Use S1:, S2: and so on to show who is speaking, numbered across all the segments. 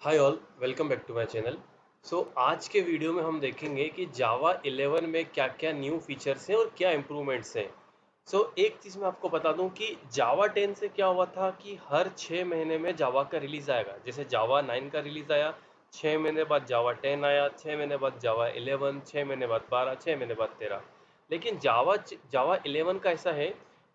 S1: Hi all, welcome back to my channel. आज के video में हम देखेंगे कि जावा 11 में क्या क्या न्यू फीचर्स हैं और क्या इम्प्रूवमेंट्स हैं। एक चीज़ मैं आपको बता दूं कि जावा 10 से क्या हुआ था कि हर 6 महीने में जावा का रिलीज़ आएगा। जैसे जावा 9 का रिलीज़ आया, 6 महीने बाद जावा 10 आया, 6 महीने बाद जावा 11, 6 महीने बाद 12, 6 महीने बाद 13। लेकिन जावा 11 का ऐसा है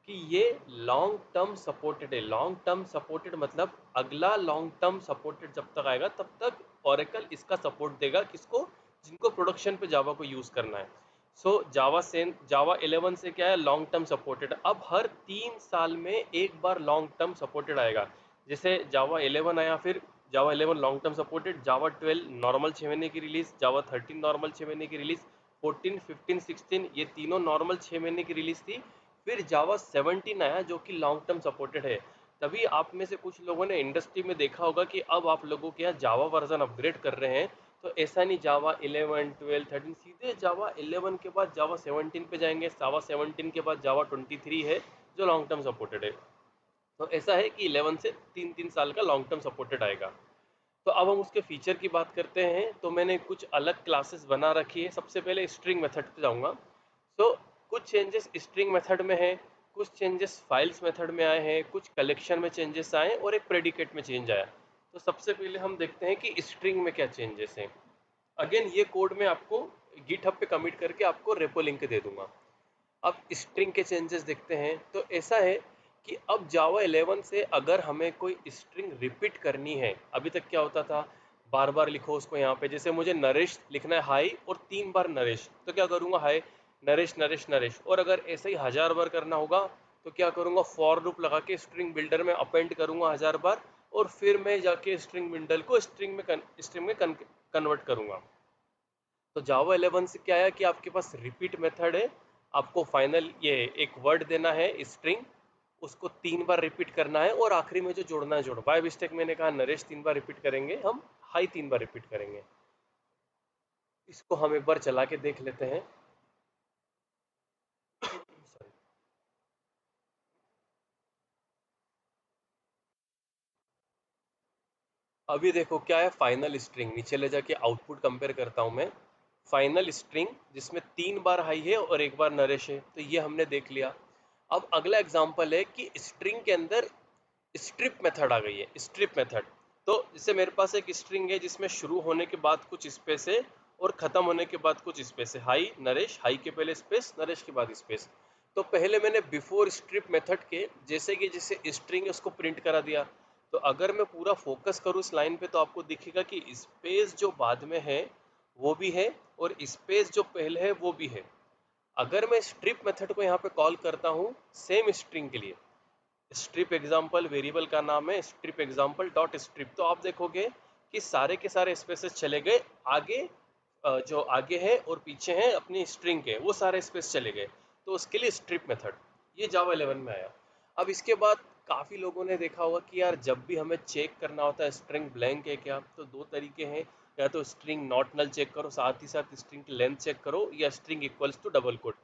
S1: कि ये लॉन्ग टर्म सपोर्टेड है। लॉन्ग टर्म सपोर्टेड मतलब अगला लॉन्ग टर्म सपोर्टेड जब तक आएगा तब तक ओरेकल इसका सपोर्ट देगा, किसको? जिनको प्रोडक्शन पे जावा को यूज करना है। जावा 11 से क्या है, लॉन्ग टर्म सपोर्टेड। अब हर 3 साल में एक बार लॉन्ग टर्म सपोर्टेड आएगा। जैसे जावा 11 आया, फिर जावा 11 लॉन्ग टर्म सपोर्टेड, जावा 12 नॉर्मल 6 महीने की रिलीज, जावा 13 नॉर्मल 6 महीने की रिलीज, 14 15 16 ये तीनों नॉर्मल 6 महीने की रिलीज थी। फिर जावा 17 आया जो कि लॉन्ग टर्म सपोर्टेड है। तभी आप में से कुछ लोगों ने इंडस्ट्री में देखा होगा कि अब आप लोगों के यहाँ जावा वर्जन अपग्रेड कर रहे हैं। तो ऐसा नहीं, जावा 11 12 13 सीधे जावा 11 के बाद जावा 17 पे जाएंगे, जावा 17 के बाद जावा 23 है जो लॉन्ग टर्म सपोर्टेड है। तो ऐसा है कि 11 से 3-3 साल का लॉन्ग टर्म सपोर्टेड आएगा। तो अब हम उसके फीचर की बात करते हैं। तो मैंने कुछ अलग क्लासेस बना रखी है। सबसे पहले स्ट्रिंग मेथड पे जाऊंगा। सो कुछ चेंजेस स्ट्रिंग मेथड में है, कुछ चेंजेस फाइल्स मेथड में आए हैं, कुछ कलेक्शन में चेंजेस आए और एक प्रेडिकेट में चेंज आया। तो सबसे पहले हम देखते हैं कि स्ट्रिंग में क्या चेंजेस हैं। अगेन ये कोड मैं आपको गिटहब पे कमिट करके आपको रेपो लिंक दे दूंगा। अब स्ट्रिंग के चेंजेस देखते हैं। तो ऐसा है कि अब जावा 11 से अगर हमें कोई स्ट्रिंग रिपीट करनी है, अभी तक क्या होता था, बार बार लिखो उसको। यहाँ पे जैसे मुझे नरेश लिखना है हाई और 3 बार नरेश, तो क्या करूँगा, हाई नरेश नरेश नरेश। और अगर ऐसे ही 1000 बार करना होगा तो क्या करूँगा, फॉर लूप लगा के स्ट्रिंग बिल्डर में अपेंड करूँगा 1000 बार, और फिर मैं जाके स्ट्रिंग बिल्डर को स्ट्रिंग में कन्वर्ट करूँगा। तो जावा 11 से क्या है कि आपके पास रिपीट मेथड है। आपको फाइनल ये एक वर्ड देना है स्ट्रिंग, उसको 3 बार रिपीट करना है और आखिरी में जो जोड़ना है जोड़ो। बाय मिस्टेक मैंने कहा नरेश 3 बार रिपीट करेंगे, हम हाई 3 बार रिपीट करेंगे। इसको हम एक बार चला के देख लेते हैं। Sorry। अभी देखो क्या है, फाइनल स्ट्रिंग नीचे ले जाके आउटपुट कंपेयर करता हूं मैं। फाइनल स्ट्रिंग जिसमें 3 बार हाई है और 1 बार नरेश है, तो ये हमने देख लिया। अब अगला एग्जांपल है कि स्ट्रिंग के अंदर स्ट्रिप मेथड आ गई है। स्ट्रिप मेथड, तो जैसे मेरे पास एक स्ट्रिंग है जिसमें शुरू होने के बाद कुछ स्पेस है और खत्म होने के बाद कुछ स्पेस है। हाई नरेश, हाई के पहले स्पेस, नरेश के बाद स्पेस। तो पहले मैंने बिफोर स्ट्रिप मेथड के जैसे कि जैसे स्ट्रिंग है उसको प्रिंट करा दिया। तो अगर मैं पूरा फोकस करूँ इस लाइन पे तो आपको दिखेगा कि स्पेस जो बाद में है वो भी है और स्पेस जो पहले है वो भी है। अगर मैं स्ट्रिप मेथड को यहाँ पे कॉल करता हूँ सेम स्ट्रिंग के लिए, स्ट्रिप एग्जाम्पल वेरिएबल का नाम है स्ट्रिप एग्जाम्पल डॉट स्ट्रिप, तो आप देखोगे कि सारे के सारे स्पेसेस चले गए आगे। जो आगे है और पीछे है अपनी स्ट्रिंग के, वो सारे स्पेस चले गए। तो उसके लिए स्ट्रिप मेथड ये जावा 11 में आया। अब इसके बाद काफ़ी लोगों ने देखा होगा कि यार जब भी हमें चेक करना होता है स्ट्रिंग ब्लैंक है क्या, तो दो तरीके हैं। या तो स्ट्रिंग नॉट नल चेक करो, साथ ही साथ स्ट्रिंग की लेंथ चेक करो, या string equals to double quote.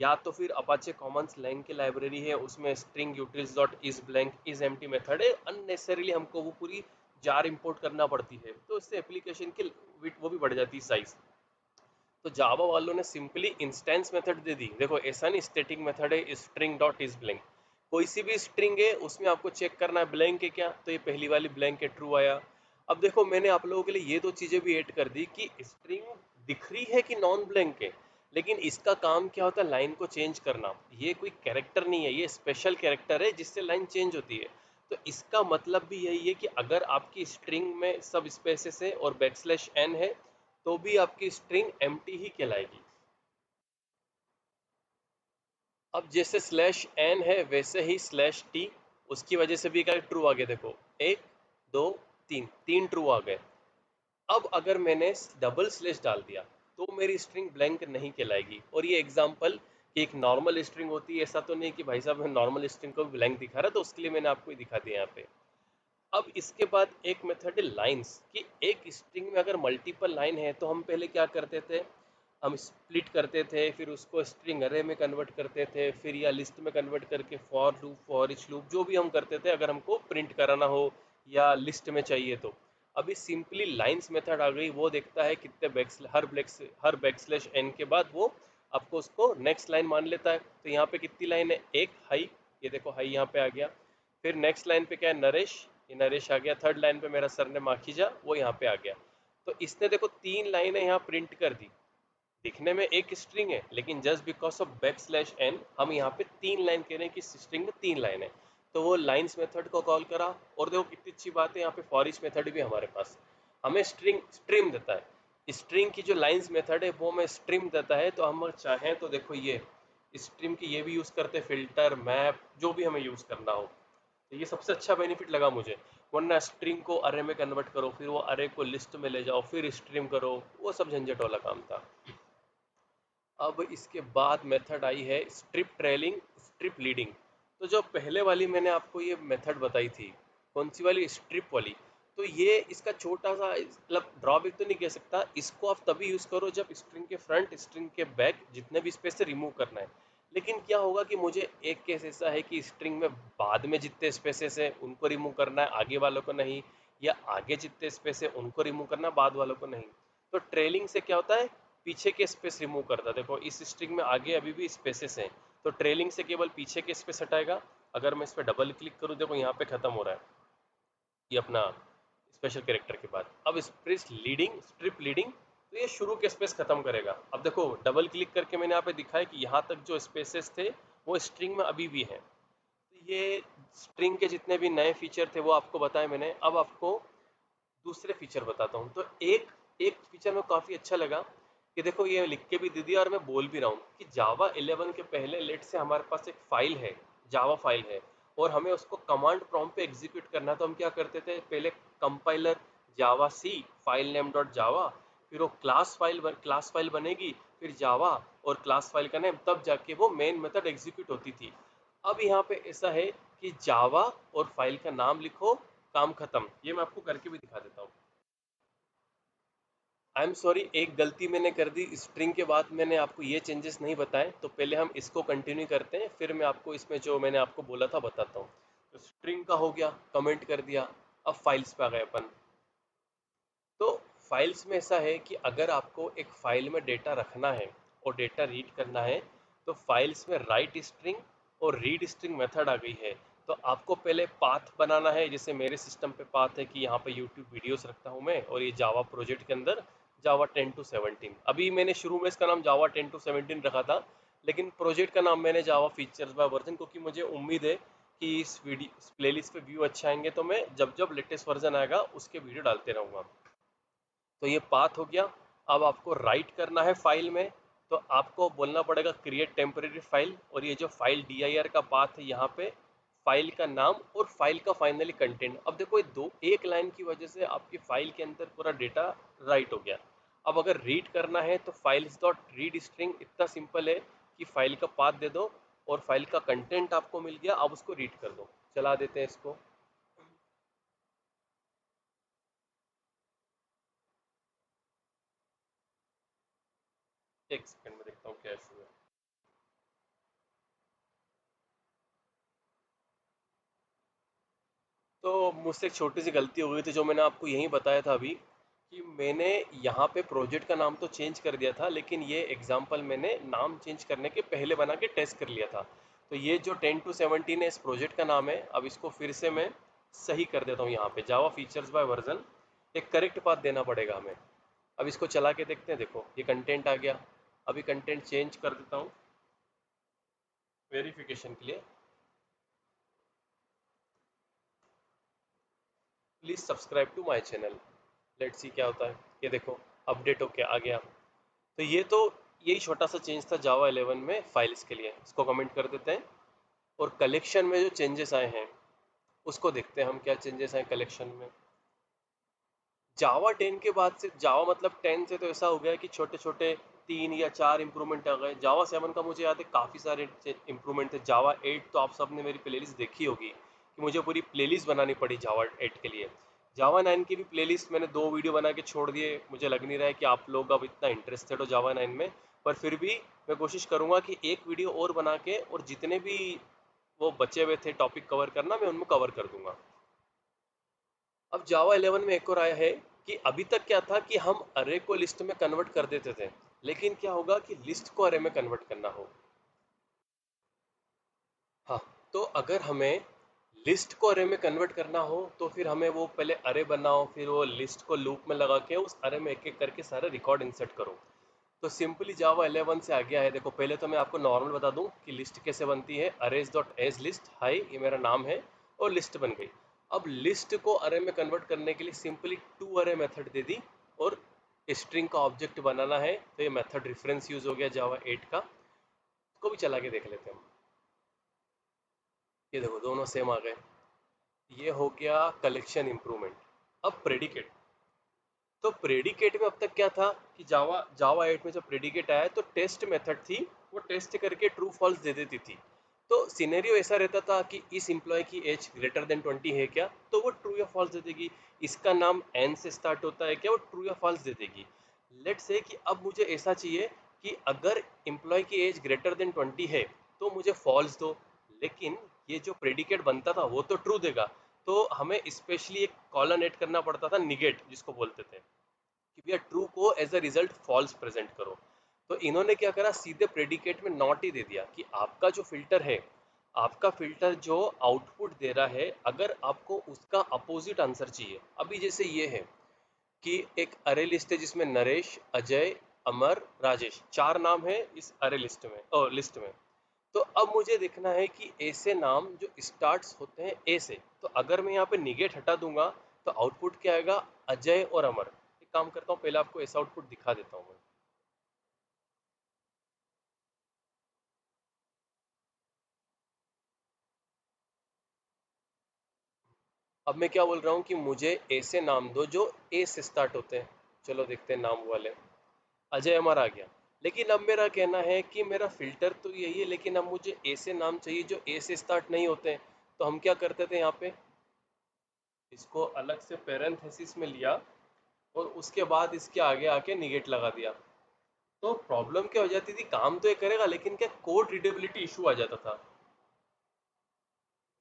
S1: या तो फिर अपाचे कॉमन्स लैंग की लाइब्रेरी है, उसमें string utils dot is blank is empty method है। अननेसेसरीली हमको वो पूरी जार इंपोर्ट करना पड़ती है, तो इससे एप्लीकेशन की वो भी बढ़ जाती है साइज। तो जावा वालों ने सिंपली इंस्टेंस मेथड दे दी। देखो ऐसा नहीं स्टैटिक मेथड है स्ट्रिंग डॉट इज ब्लैंक, कोई सी भी स्ट्रिंग है उसमें आपको चेक करना है ब्लैंक है क्या, तो ये पहली वाली ब्लैंक है, ट्रू आया। अब देखो मैंने आप लोगों के लिए ये दो चीजें भी ऐड कर दी कि स्ट्रिंग दिख रही है कि नॉन ब्लैंक है, लेकिन इसका काम क्या होता है, लाइन को चेंज करना। ये कोई कैरेक्टर नहीं है, ये स्पेशल कैरेक्टर है जिससे लाइन चेंज होती है। तो इसका मतलब भी यही है कि अगर आपकी स्ट्रिंग में सब स्पेसेस है और बैकस्लैश एन है तो भी आपकी स्ट्रिंग एम्प्टी ही कहलाएगी। अब जैसे स्लैश एन है वैसे ही स्लैश टी, उसकी वजह से भी क्या ट्रू आ गया। देखो एक दो तीन, तीन ट्रू आ गए। अब अगर मैंने डबल स्लैश डाल दिया तो मेरी स्ट्रिंग ब्लैंक नहीं कहलाएगी। और ये एग्जांपल कि एक नॉर्मल स्ट्रिंग होती है, ऐसा तो नहीं कि भाई साहब मैं नॉर्मल स्ट्रिंग को भी ब्लैंक दिखा रहा, तो उसके लिए मैंने आपको ही दिखा दिया यहाँ पे। अब इसके बाद एक मेथड है लाइंस, कि एक स्ट्रिंग में अगर मल्टीपल लाइन है तो हम पहले क्या करते थे, हम स्प्लिट करते थे, फिर उसको स्ट्रिंग अरे में कन्वर्ट करते थे, फिर या लिस्ट में कन्वर्ट करके for loop for each loop जो भी हम करते थे अगर हमको प्रिंट कराना हो या लिस्ट में चाहिए तो। अभी सिंपली लाइंस मेथड आ गई, वो देखता है कितने हर बैकस्लैश एन के बाद वो आपको उसको नेक्स्ट लाइन मान लेता है। तो यहाँ पे कितनी लाइन है, एक हाई, ये देखो हाई यहाँ पे आ गया। फिर नेक्स्ट लाइन पे क्या है, नरेश, ये नरेश आ गया। थर्ड लाइन पे मेरा सर ने माखीजा, वो यहाँ पे आ गया। तो इसने देखो तीन लाइनें यहाँ प्रिंट कर दी। दिखने में एक स्ट्रिंग है, लेकिन just because of backslash n हम यहाँ पे तीन लाइन कह रहे हैं कि स्ट्रिंग में तीन लाइन है। तो वो लाइंस मेथड को कॉल करा। और देखो कितनी अच्छी बात है, यहाँ पे फॉर ईच मेथड भी हमारे पास हमें स्ट्रिंग स्ट्रिम देता है। स्ट्रिंग की जो लाइंस मेथड है वो हमें स्ट्रिम देता है। तो हम चाहें तो देखो ये स्ट्रिम की ये भी यूज़ करते हैं, फिल्टर मैप जो भी हमें यूज़ करना हो। तो ये सबसे अच्छा बेनिफिट लगा मुझे। वरना स्ट्रिंग को अरे में कन्वर्ट करो, फिर वो अरे को लिस्ट में ले जाओ, फिर स्ट्रिम करो, वो सब झंझट वाला काम था। अब इसके बाद मेथड आई है स्ट्रिप ट्रेलिंग, स्ट्रिप लीडिंग। तो जो पहले वाली मैंने आपको ये मेथड बताई थी, कौन सी वाली, स्ट्रिप वाली, तो ये इसका छोटा सा मतलब ड्रॉबैक तो नहीं कह सकता, इसको आप तभी यूज़ करो जब स्ट्रिंग के फ्रंट स्ट्रिंग के बैक जितने भी स्पेस से रिमूव करना है। लेकिन क्या होगा कि मुझे एक केस ऐसा है कि स्ट्रिंग में बाद में जितने स्पेसेस हैं उनको रिमूव करना है, आगे वालों को नहीं, या आगे जितने स्पेस है उनको रिमूव करना है, बाद वालों को नहीं। तो ट्रेलिंग से क्या होता है, पीछे के स्पेस रिमूव करता है। देखो इस स्ट्रिंग में आगे अभी भी स्पेसेस हैं, तो ट्रेलिंग से केवल पीछे के स्पेस हटाएगा। अगर मैं इस पर डबल क्लिक करूँ, देखो यहाँ पे खत्म हो रहा है ये अपना स्पेशल कैरेक्टर के बाद। अब स्ट्रिप लीडिंग, तो ये शुरू के स्पेस खत्म करेगा। अब देखो डबल क्लिक करके मैंने यहाँ पे दिखाया कि यहाँ तक जो स्पेसेस थे वो स्ट्रिंग में अभी भी हैं। तो ये स्ट्रिंग के जितने भी नए फीचर थे वो आपको बताए मैंने। अब आपको दूसरे फीचर बताता हूँ। तो एक एक फीचर में काफ़ी अच्छा लगा कि देखो ये लिख के भी दे दिया और मैं बोल भी रहा हूँ कि जावा 11 के पहले लेट से हमारे पास एक फाइल है, जावा फाइल है, और हमें उसको कमांड प्रॉम्प्ट पे एग्जीक्यूट करना है। तो हम क्या करते थे, पहले कंपाइलर जावा सी फाइल नेम डॉट जावा, फिर वो क्लास फाइल बनेगी, फिर जावा और क्लास फाइल का नेम, तब जाके वो मेन मेथड एग्जीक्यूट होती थी। अब यहाँ पे ऐसा है कि जावा और फाइल का नाम लिखो, काम खत्म। ये मैं आपको करके भी दिखा देता हूँ। आई एम सॉरी, एक गलती मैंने कर दी, स्ट्रिंग के बाद मैंने आपको ये चेंजेस नहीं बताए। तो पहले हम इसको कंटिन्यू करते हैं, फिर मैं आपको इसमें जो मैंने आपको बोला था बताता हूँ। तो स्ट्रिंग का हो गया, कमेंट कर दिया। अब फाइल्स पे आ गए अपन। तो फाइल्स में ऐसा है कि अगर आपको एक फाइल में डेटा रखना है और डेटा रीड करना है, तो फाइल्स में राइट स्ट्रिंग और रीड स्ट्रिंग मेथड आ गई है। तो आपको पहले पाथ बनाना है। जैसे मेरे सिस्टम पे पाथ है कि यहाँ पे यूट्यूब वीडियोस रखता हूँ मैं, और ये जावा प्रोजेक्ट के अंदर जावा 10 टू 17। अभी मैंने शुरू में इसका नाम जावा 10 टू 17 रखा था, लेकिन प्रोजेक्ट का नाम मैंने जावा फीचर्स बाय वर्जन, क्योंकि मुझे उम्मीद है कि इस वीडियो इस प्लेलिस्ट पे व्यू अच्छे आएंगे, तो मैं जब जब लेटेस्ट वर्जन आएगा उसके वीडियो डालते रहूँगा। तो ये पाथ हो गया। अब आपको राइट करना है फाइल में, तो आपको बोलना पड़ेगा क्रिएट टेम्परेरी फाइल, और ये जो फाइल dir का पाथ है यहाँ पे फाइल का नाम और फाइल का फाइनली कंटेंट। अब देखो ये दो एक लाइन की वजह से आपकी फाइल के अंदर पूरा डेटा राइट हो गया। अब अगर रीड करना है तो फाइल्स डॉट रीड स्ट्रिंग, इतना सिंपल है कि फाइल का पाथ दे दो और फाइल का कंटेंट आपको मिल गया। अब उसको रीड कर दो। चला देते हैं इसको। एक सेकंड में देखता हूँ क्या इशू है। तो मुझसे एक छोटी सी गलती हो गई थी, जो मैंने आपको यहीं बताया था अभी, कि मैंने यहाँ पे प्रोजेक्ट का नाम तो चेंज कर दिया था, लेकिन ये एग्जाम्पल मैंने नाम चेंज करने के पहले बना के टेस्ट कर लिया था। तो ये जो 10 टू 17 है इस प्रोजेक्ट का नाम है। अब इसको फिर से मैं सही कर देता हूँ। यहाँ पे जावा फीचर्स बाय वर्जन, एक करेक्ट पाथ देना पड़ेगा हमें। अब इसको चला के देखते हैं। देखो ये कंटेंट आ गया। अभी कंटेंट चेंज कर देता हूँ वेरिफिकेशन के लिए। Please subscribe to my channel, let's see क्या होता है। ये देखो अपडेट होके आ गया। तो ये तो यही छोटा सा चेंज था जावा 11 में फाइल्स के लिए। इसको कमेंट कर देते हैं। और कलेक्शन में जो चेंजेस आए हैं उसको देखते हैं हम, क्या चेंजेस आए कलेक्शन में। जावा 10 के बाद से, जावा मतलब 10 से तो ऐसा हो गया कि छोटे छोटे 3 या 4 इंप्रूवमेंट आ गए। जावा 7 का मुझे याद है काफ़ी सारे इंप्रूवमेंट थे। जावा 8 तो आप सबने मेरी प्लेलिस्ट देखी होगी कि मुझे पूरी प्लेलिस्ट बनानी पड़ी जावा 8 के लिए। जावा 9 की भी प्लेलिस्ट मैंने 2 वीडियो बना के छोड़ दिए। मुझे लग नहीं रहा है कि आप लोग अब इतना इंटरेस्टेड हो जावा 9 में, पर फिर भी मैं कोशिश करूँगा कि एक वीडियो और बना के, और जितने भी वो बचे हुए थे टॉपिक कवर करना, मैं उनमें कवर कर दूंगा। अब जावा 11 में एक और आया है कि अभी तक क्या था कि हम अरे को लिस्ट में कन्वर्ट कर देते थे, लेकिन क्या होगा कि लिस्ट को अरे में कन्वर्ट करना हो। हाँ, तो अगर हमें लिस्ट को अरे में कन्वर्ट करना हो तो फिर हमें वो पहले अरे बनाओ, फिर वो लिस्ट को लूप में लगा के उस अरे में एक एक करके सारे रिकॉर्ड इंसर्ट करो। तो सिंपली जावा 11 से आ गया है। देखो पहले तो मैं आपको नॉर्मल बता दूं कि लिस्ट कैसे बनती है। Arrays dot as list, hi ये मेरा नाम है और लिस्ट बन गई। अब लिस्ट को अरे में कन्वर्ट करने के लिए सिंपली टू अरे मेथड दे दी और स्ट्रिंग का ऑब्जेक्ट बनाना है, तो ये मेथड रेफरेंस यूज हो गया जावा 8 का। इसको भी चला के देख लेते हैं हम। ये देखो दोनों सेम आ गए। ये हो गया कलेक्शन इंप्रूवमेंट। अब प्रेडिकेट। तो प्रेडिकेट में अब तक क्या था कि जावा जावा 8 में जब प्रेडिकेट आया तो टेस्ट मेथड थी, वो टेस्ट करके ट्रू फॉल्स दे देती थी। तो सिनेरियो ऐसा रहता था कि इस एम्प्लॉय की एज ग्रेटर देन 20 है क्या, तो वो ट्रू या फॉल्स दे देगी। इसका नाम एन से स्टार्ट होता है क्या, वो ट्रू या फॉल्स दे देगी। लेट से कि अब मुझे ऐसा चाहिए कि अगर एम्प्लॉय की एज ग्रेटर देन 20 है तो मुझे फॉल्स दो, लेकिन ये जो प्रेडिकेट बनता था वो तो ट्रू देगा। तो हमें स्पेशली एक कॉलन ऐड करना पड़ता था, निगेट जिसको बोलते थे, कि भैया ट्रू को as a result false present करो। तो इन्होंने क्या करा, सीधे प्रेडिकेट में नॉट ही दे दिया कि आपका जो फिल्टर है, आपका फिल्टर जो आउटपुट दे रहा है, अगर आपको उसका अपोजिट आंसर चाहिए। अभी जैसे ये है कि एक अरे लिस्ट है जिसमें नरेश, अजय, अमर, राजेश, चार नाम है इस अरे लिस्ट में और लिस्ट में। तो अब मुझे देखना है कि ऐसे नाम जो स्टार्ट्स होते हैं ए से, तो अगर मैं यहाँ पे निगेट हटा दूंगा तो आउटपुट क्या आएगा, अजय और अमर। एक काम करता हूँ, पहले आपको ऐसा आउटपुट दिखा देता हूँ मैं। अब मैं क्या बोल रहा हूँ कि मुझे ऐसे नाम दो जो ए से स्टार्ट होते हैं। चलो देखते हैं नाम वाले। अजय अमर आ गया। लेकिन अब मेरा कहना है कि मेरा फिल्टर तो यही है, लेकिन अब मुझे ऐसे नाम चाहिए जो ए से स्टार्ट नहीं होते हैं। तो हम क्या करते थे यहाँ पे, इसको अलग से पेरेंथेसिस में लिया और उसके बाद इसके आगे आके निगेट लगा दिया। तो प्रॉब्लम क्या हो जाती थी, काम तो ये करेगा लेकिन क्या कोड रीडेबिलिटी इशू आ जाता था।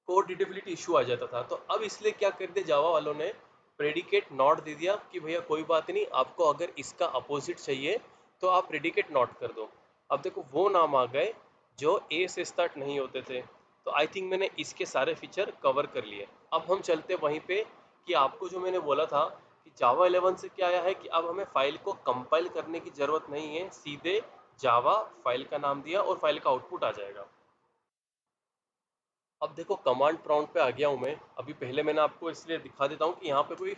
S1: कोड रीडेबिलिटी इशू आ जाता था। तो अब इसलिए क्या कर दिया जावा वालों ने, प्रेडिकेट नॉट दे दिया कि भैया कोई बात नहीं, आपको अगर इसका अपोजिट चाहिए तो आप प्रेडिकेट नॉट कर दो। अब देखो वो नाम आ गए जो ए से स्टार्ट नहीं होते थे। तो आई थिंक मैंने इसके सारे फीचर कवर कर लिए। अब हम चलते वहीं पे कि आपको जो मैंने बोला था कि जावा 11 से क्या आया है कि अब हमें फाइल को कंपाइल करने की जरूरत नहीं है, सीधे जावा फाइल का नाम दिया और फाइल का आउटपुट आ जाएगा। अब देखो कमांड प्रॉम्प्ट पे आ गया हूँ मैं। अभी पहले मैंने आपको इसलिए दिखा देता हूँ कि यहाँ पे कोई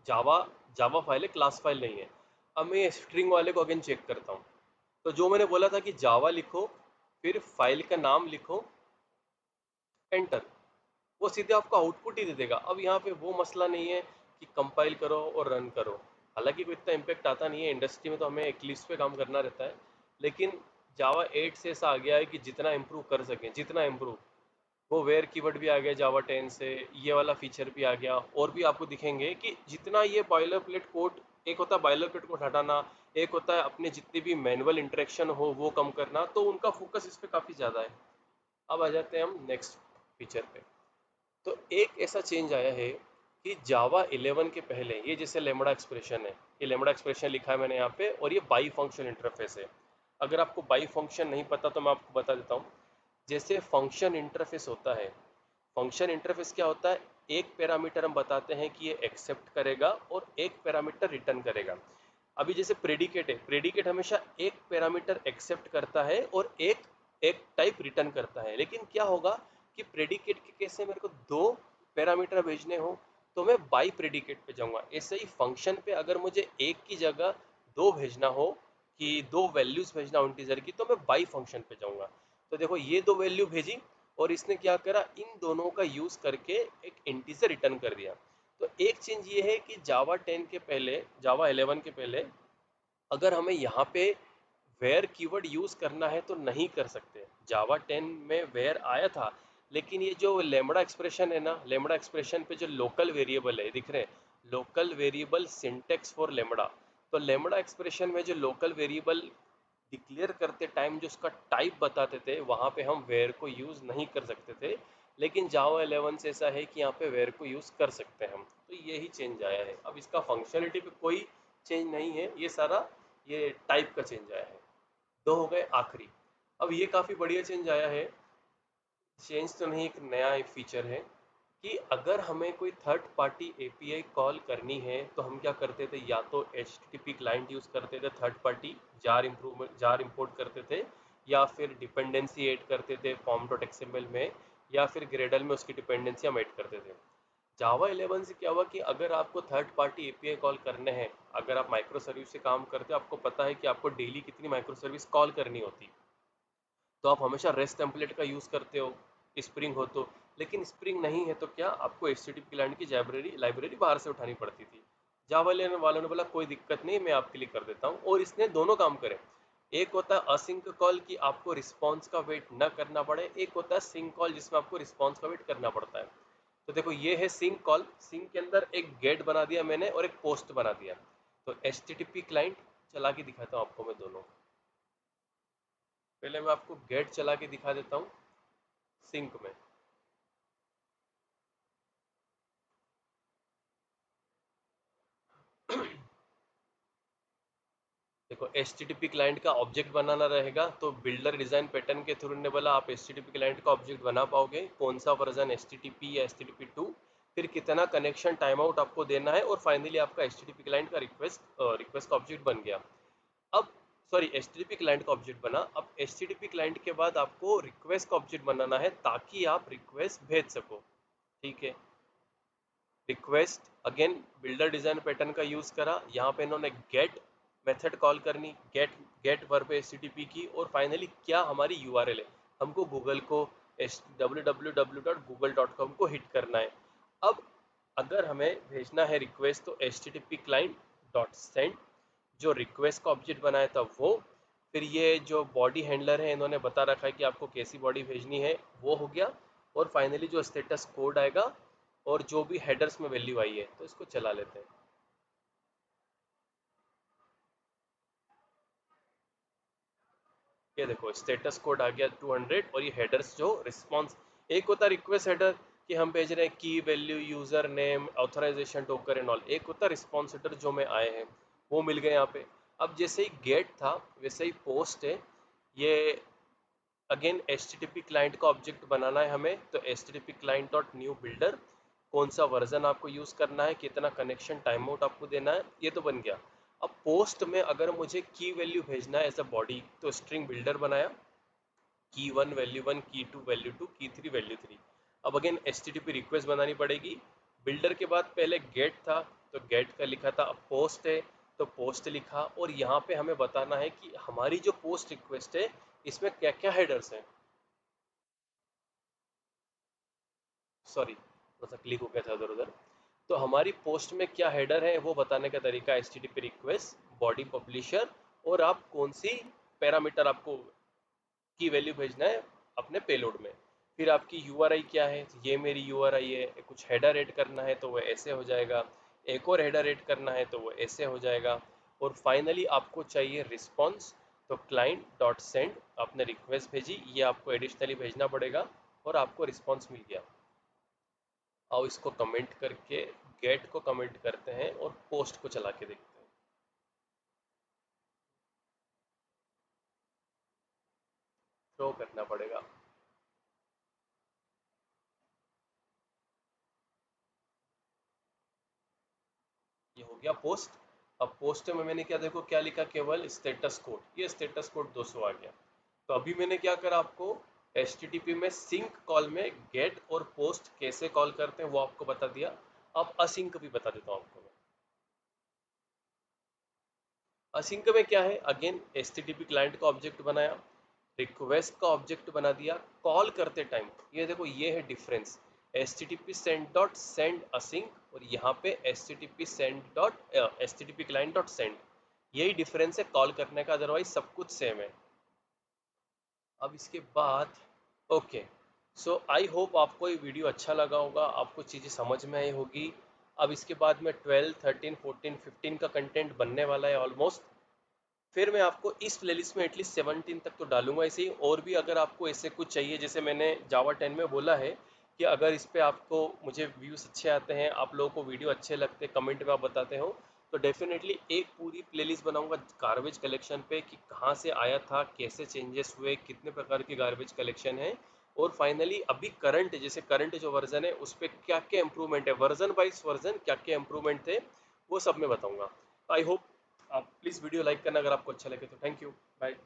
S1: जावा जावा फाइल है, क्लास फाइल नहीं है। अब मैं स्ट्रिंग वाले को अगेन चेक करता हूँ। तो जो मैंने बोला था कि जावा लिखो, फिर फाइल का नाम लिखो, एंटर, वो सीधे आपको आउटपुट ही दे देगा। अब यहाँ पे वो मसला नहीं है कि कंपाइल करो और रन करो। हालांकि कोई इतना इम्पेक्ट आता नहीं है, इंडस्ट्री में तो हमें एक्लिप्स पे काम करना रहता है। लेकिन जावा 8 से ऐसा आ गया है कि जितना इम्प्रूव कर सकें, जितना इम्प्रूव, वो वेयर कीवर्ड भी आ गया जावा 10 से, ये वाला फीचर भी आ गया। और भी आपको दिखेंगे कि जितना ये बॉयलर प्लेट कोड, एक होता है बॉयलर प्लेट कोड हटाना, एक होता है अपने जितने भी मैनुअल इंटरेक्शन हो वो कम करना, तो उनका फोकस इस पे काफ़ी ज़्यादा है। अब आ जाते हैं हम नेक्स्ट फीचर पे। तो एक ऐसा चेंज आया है कि जावा 11 के पहले ये जैसे लेमड़ा एक्सप्रेशन है, ये लेमड़ा एक्सप्रेशन लिखा है मैंने यहाँ पे, और ये बाई फंक्शन इंटरफेस है। अगर आपको बाई फंक्शन नहीं पता तो मैं आपको बता देता हूँ। जैसे फंक्शन इंटरफेस होता है, फंक्शन इंटरफेस क्या होता है, एक पैरामीटर हम बताते हैं कि ये एक्सेप्ट करेगा और एक पैरामीटर रिटर्न करेगा। अभी जैसे प्रेडिकेट है, प्रेडिकेट हमेशा एक पैरामीटर एक्सेप्ट करता है और एक एक टाइप रिटर्न करता है। लेकिन क्या होगा कि प्रेडिकेट के केस में मेरे को दो पैरामीटर भेजने हो तो मैं बाई प्रेडिकेट पे जाऊंगा। ऐसे ही फंक्शन पे अगर मुझे एक की जगह दो भेजना हो, कि दो वैल्यूज भेजना हो इंटीजर की, तो मैं बाई फंक्शन पे जाऊंगा। तो देखो ये दो वैल्यू भेजी और इसने क्या करा, इन दोनों का यूज करके एक इंटीजर रिटर्न कर दिया। तो एक चीज ये है कि जावा 10 के पहले, जावा 11 के पहले अगर हमें यहाँ पे वेयर कीवर्ड यूज करना है तो नहीं कर सकते। जावा 10 में वेयर आया था, लेकिन ये जो लेमड़ा एक्सप्रेशन है ना, लेमड़ा एक्सप्रेशन पे जो लोकल वेरिएबल है दिख रहे हैं, local variable syntax for lambda. तो लेमड़ा एक्सप्रेशन में जो लोकल वेरिएबल डिक्लेयर करते टाइम जो उसका टाइप बताते थे, वहाँ पे हम वेयर को यूज नहीं कर सकते थे। लेकिन जावा 11 से ऐसा है कि यहाँ पे वेयर को यूज़ कर सकते हैं हम, तो यही चेंज आया है। अब इसका फंक्शनलिटी पे कोई चेंज नहीं है, ये सारा ये टाइप का चेंज आया है। दो हो गए आखिरी। अब ये काफ़ी बढ़िया चेंज आया है, चेंज तो नहीं, एक नया एक फीचर है कि अगर हमें कोई थर्ड पार्टी एपीआई कॉल करनी है तो हम क्या करते थे, या तो एचटीटीपी क्लाइंट यूज़ करते थे, थर्ड पार्टी जार इंपोर्ट करते थे, या फिर डिपेंडेंसी ऐड करते थे फॉर्म डॉट एक्सएमएल में, या फिर ग्रेडल में उसकी डिपेंडेंसी हम ऐड करते थे। जावा 11 से क्या हुआ कि अगर आपको थर्ड पार्टी एपीआई कॉल करने हैं, अगर आप माइक्रो सर्विस से काम करते हो, आपको पता है कि आपको डेली कितनी माइक्रो सर्विस कॉल करनी होती, तो आप हमेशा रेस्ट टेम्पलेट का यूज़ करते हो, स्प्रिंग हो तो। लेकिन स्प्रिंग नहीं है तो क्या आपको एचटीटीपी क्लाइंट की लाइब्रेरी बाहर से उठानी पड़ती थी। जावा लेने वालों ने बोला कोई दिक्कत नहीं, मैं आपके लिए कर देता हूँ, और इसने दोनों काम करे। एक होता है असिंक कॉल कि आपको रिस्पॉन्स का वेट न करना पड़े, एक होता है सिंक कॉल जिसमें आपको रिस्पॉन्स का वेट करना पड़ता है। तो देखो ये है सिंक कॉल, सिंक के अंदर एक गेट बना दिया मैंने और एक पोस्ट बना दिया। तो एचटीटीपी क्लाइंट चला के दिखाता हूँ आपको मैं दोनों। पहले मैं आपको गेट चला के दिखा देता हूँ सिंक में। देखो एचटीटीपी क्लाइंट का ऑब्जेक्ट बनाना रहेगा, तो बिल्डर डिजाइन पैटर्न के थ्रू ने बोला आप एचटीटीपी क्लाइंट का ऑब्जेक्ट बना पाओगे, कौन सा वर्जन एचटीटीपी या एचटीटीपी 2, फिर कितना कनेक्शन टाइम आउट आपको देना है, और फाइनली आपका एचटीटीपी क्लाइंट का रिक्वेस्ट का ऑब्जेक्ट बन गया। अब सॉरी, एचटीटीपी क्लाइंट का ऑब्जेक्ट बना, अब एचटीटीपी क्लाइंट के बाद आपको रिक्वेस्ट का ऑब्जेक्ट बनाना है ताकि आप रिक्वेस्ट भेज सको। ठीक है, request again builder design pattern का यूज करा, यहाँ पे इन्होंने गेट मेथड कॉल करनी, गेट गेट वर्ब एचटीटीपी की, और फाइनली क्या हमारी यूआरएल है, हमको गूगल को www.google.com को हिट करना है। अब अगर हमें भेजना है रिक्वेस्ट तो एचटीटीपी क्लाइंट डॉट सेंड, जो रिक्वेस्ट का ऑब्जेक्ट बनाया था वो, फिर ये जो बॉडी हैंडलर है इन्होंने बता रखा है कि आपको कैसी बॉडी भेजनी है, वो हो गया, और फाइनली जो स्टेटस कोड आएगा और जो भी हेडर्स में वैल्यू आई है, तो इसको चला लेते हैं। ये देखो स्टेटस कोड आ गया 200, और ये हेडर्स जो रिस्पॉन्स, एक होता है रिक्वेस्ट हेडर कि हम भेज रहे हैं की value user name authorization token and all, एक होता है रिस्पॉन्स हेडर जो में आए हैं, वो मिल गए यहाँ पे। अब जैसे ही गेट था वैसे ही पोस्ट है, ये अगेन एचटीटीपी क्लाइंट का ऑब्जेक्ट बनाना है हमें, तो HTTP client dot new builder, कौन सा वर्जन आपको यूज़ करना है, कितना कनेक्शन टाइम आउट आपको देना है, ये तो बन गया। अब पोस्ट में अगर मुझे की वैल्यू भेजना है एज अ बॉडी, तो स्ट्रिंग बिल्डर बनाया, की वन वैल्यू वन, की टू वैल्यू टू, की थ्री वैल्यू थ्री। अब अगेन एचटीटीपी रिक्वेस्ट बनानी पड़ेगी, बिल्डर के बाद पहले गेट था तो गेट का लिखा था, अब पोस्ट है तो पोस्ट लिखा, और यहाँ पे हमें बताना है कि हमारी जो पोस्ट रिक्वेस्ट है इसमें क्या क्या हेडर्स हैं। सॉरी, थोड़ा सा क्लिक हो गया था उधर उधर। तो हमारी पोस्ट में क्या हेडर है वो बताने का तरीका H T T P request, body publisher, और आप कौन सी पैरामीटर आपको की वैल्यू भेजना है अपने पेलोड में। फिर आपकी यू आर आई क्या है, तो ये मेरी यू आर आई है, कुछ हेडर ऐड करना है तो वो ऐसे हो जाएगा, एक और हेडर ऐड करना है तो वो ऐसे हो जाएगा, और फाइनली आपको चाहिए रिस्पॉन्स, तो क्लाइंट डॉट सेंड, आपने रिक्वेस्ट भेजी, ये आपको एडिशनली भेजना पड़ेगा, और आपको रिस्पॉन्स मिल गया। आओ इसको कमेंट करके गेट को कमेंट करते हैं और पोस्ट को चला के देखते हैं। थ्रो करना पड़ेगा। ये हो गया पोस्ट। अब पोस्ट में मैंने क्या, देखो क्या लिखा, केवल स्टेटस कोड, ये स्टेटस कोड 200 आ गया। तो अभी मैंने क्या करा, आपको एच में सिंक कॉल में गेट और पोस्ट कैसे कॉल करते हैं वो आपको बता दिया। अब असिंक भी बता देता हूँ आपको मैं। असिंक में क्या है, अगेन एचटीटीपी क्लाइंट का ऑब्जेक्ट बनाया, रिक्वेस्ट का ऑब्जेक्ट बना दिया, कॉल करते टाइम ये देखो ये है difference, HTTP send dot send async, और यहाँ पे HTTP send dot HTTP client dot send, यही डिफरेंस है कॉल करने का, अदरवाइज सब कुछ सेम है। अब इसके बाद ओके, सो आई होप आपको ये वीडियो अच्छा लगा होगा, आपको चीज़ें समझ में आई होगी। अब इसके बाद में 12, 13, 14, 15 का कंटेंट बनने वाला है ऑलमोस्ट, फिर मैं आपको इस प्लेलिस्ट में एटलीस्ट 17 तक तो डालूंगा ऐसे ही, और भी अगर आपको ऐसे कुछ चाहिए, जैसे मैंने जावा 10 में बोला है कि अगर इस पे आपको मुझे व्यूज़ अच्छे आते हैं, आप लोगों को वीडियो अच्छे लगते हैं, कमेंट में आप बताते हो, तो डेफिनेटली एक पूरी प्लेलिस्ट बनाऊंगा गार्बेज कलेक्शन पे कि कहाँ से आया था, कैसे चेंजेस हुए, कितने प्रकार के गार्बेज कलेक्शन है, और फाइनली अभी करंट, जैसे करंट जो वर्जन है उस पर क्या क्या इंप्रूवमेंट है, वर्जन बाइज वर्जन क्या क्या इंप्रूवमेंट थे, वो सब मैं बताऊंगा। आई होप आप प्लीज़ वीडियो लाइक करना अगर आपको अच्छा लगे तो। Thank you, bye.